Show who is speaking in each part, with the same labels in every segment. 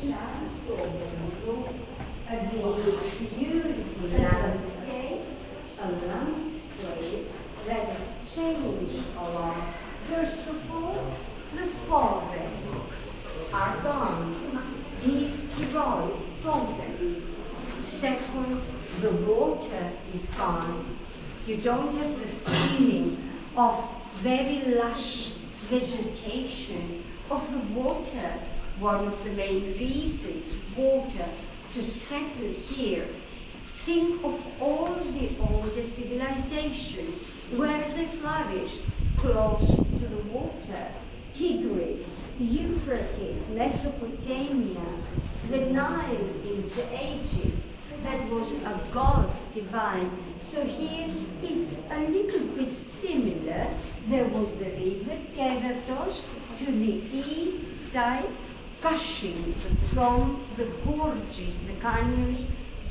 Speaker 1: A beautiful landscape, a landscape that has changed a lot. First of all, the forests are gone. These destroyed totally. Second, the water is gone. You don't have the feeling of very lush vegetation of the water. One of the main reasons water to settle here. Think of all the older civilizations where they flourished close to the water. Tigris, Euphrates, Mesopotamia, the Nile in Egypt, that was a god divine. So here is a little bit similar. There was the river Keratos to the east side, gushing from the gorges, the canyons,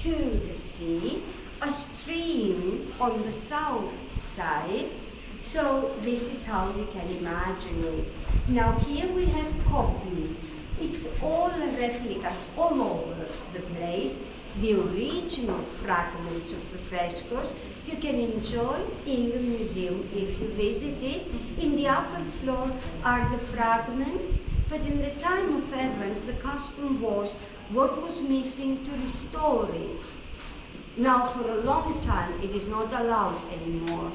Speaker 1: to the sea, a stream on the south side. So this is how you can imagine it. Now here we have copies. It's all replicas all over the place. The original fragments of the frescoes you can enjoy in the museum if you visit it. In the upper floor are the fragments. But in the time of Evans, the custom was what was missing to restore it. Now, for a long time, it is not allowed anymore.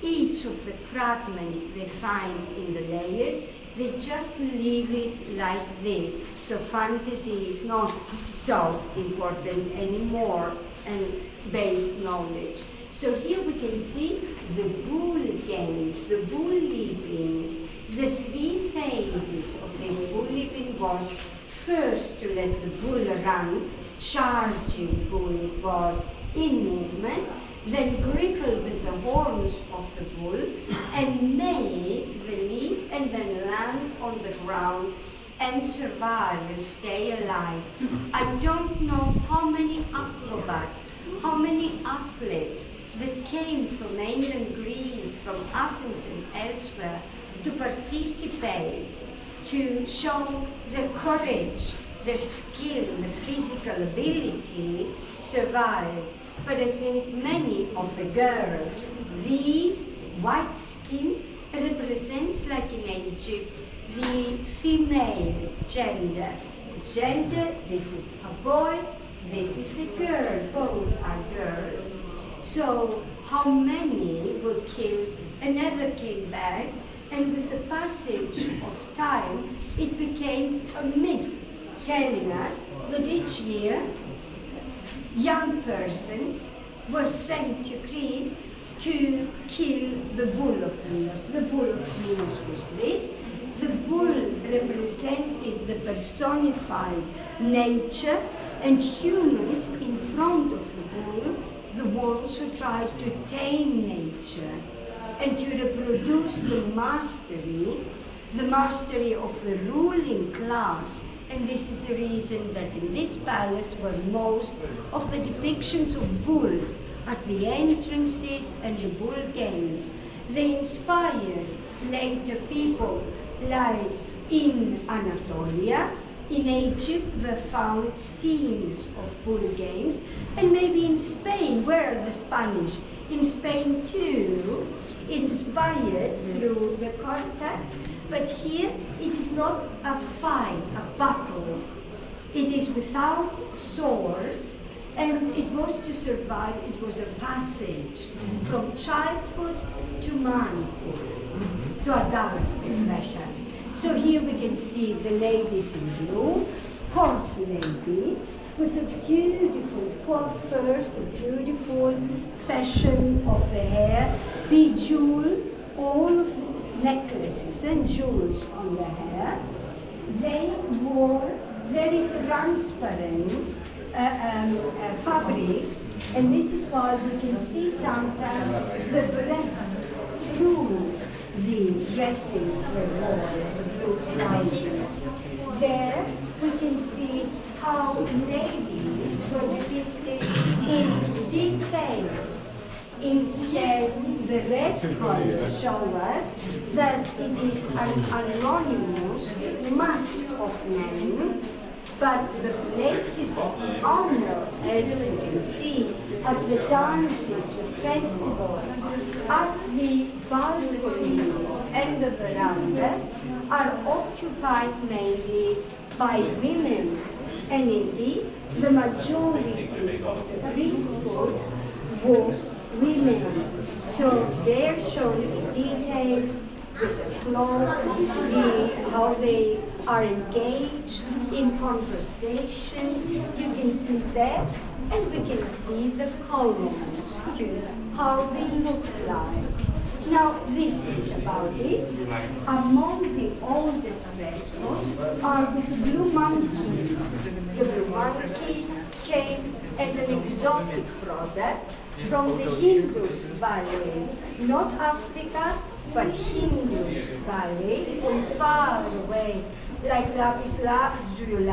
Speaker 1: Each of the fragments they find in the layers, they just leave it like this. So fantasy is not so important anymore and base knowledge. So here we can see the bull games, the bull leaping. The three phases of this bull leaping was first to let the bull run, charging bull it was in movement, then grapple with the horns of the bull and make the leap and then land on the ground and survive and stay alive. I don't know how many acrobats, how many athletes that came from ancient Greece, from Athens and elsewhere, to participate, to show their courage, their skill, their physical ability, survived. But I think many of the girls, these white skin represents, like in Egypt, the female gender. Gender, this is a boy, this is a girl, both are girls. So how many were killed and never came back? And with the passage of time, it became a myth, telling us that each year, young persons were sent to Crete to kill the bull of Minos. The bull of Minos was this. The bull represented the personified nature, and humans in front of the bull, the ones who tried to tame nature and to reproduce the mastery of the ruling class. And this is the reason that in this palace were most of the depictions of bulls at the entrances and the bull games. They inspired later people, like in Anatolia, in Egypt were found scenes of bull games, and maybe in Spain, where the Spanish, in Spain too, inspired through the contact, but here it is not a fight, a battle. It is without swords, and it was to survive, it was a passage from childhood to manhood, to adulthood, better. So here we can see the ladies in blue, court ladies, with a beautiful coiffures, a beautiful fashion of the hair, bejeweled, all of the necklaces and jewels on the hair. They wore very transparent fabrics, and this is why we can see sometimes the breasts through the dresses they wore, through trousers. There we can see how ladies were depicted in details. Instead, the red colors show us that it is an anonymous mass of men But the places of honor, as you can see, at the dances, the festivals, at the balconies and the verandas are occupied mainly by women. And indeed, the majority of the priesthood was women. So they're shown the details with the clothes, how they are engaged in conversation. You can see that, and we can see the columns too, how they look like. Now, this is about it. Among the oldest frescoes are the blue monkeys. The blue monkeys came as an exotic product from the Hindus Valley, not Africa, but Hindus Valley, from far away, like lapis lazuli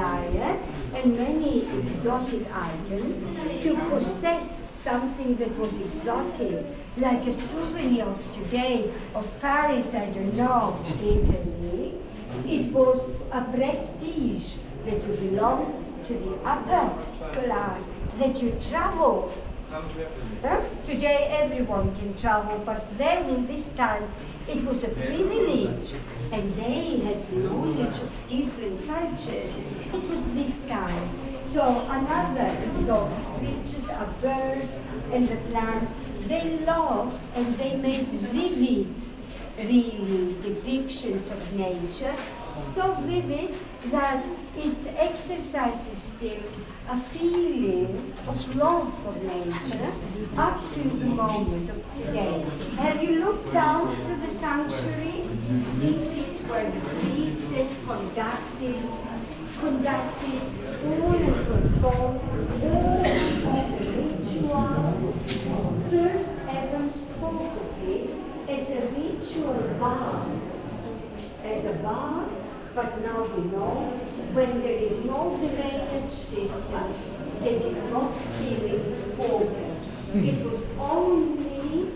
Speaker 1: and many exotic items, to possess something that was exotic, like a souvenir of today, of Paris, I don't know, Italy. It was a prestige that you belong to the upper class, that you travel. Today everyone can travel, but then in this time it was a privilege, and they had knowledge of different cultures. It was this time. So another exotic creatures are birds and the plants. They loved and they made vivid, really, depictions of nature, so vivid that it exercises still a feeling of love for nature up to the moment of today. Have you looked down to the sanctuary? This is where the priestess conducted all and performed all of the rituals. First, Evans spoke of it as a ritual bath, but now we know when there is no drainage system, they did not fill it with water. It was only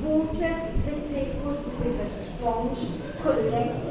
Speaker 1: water that they could, with a sponge, collect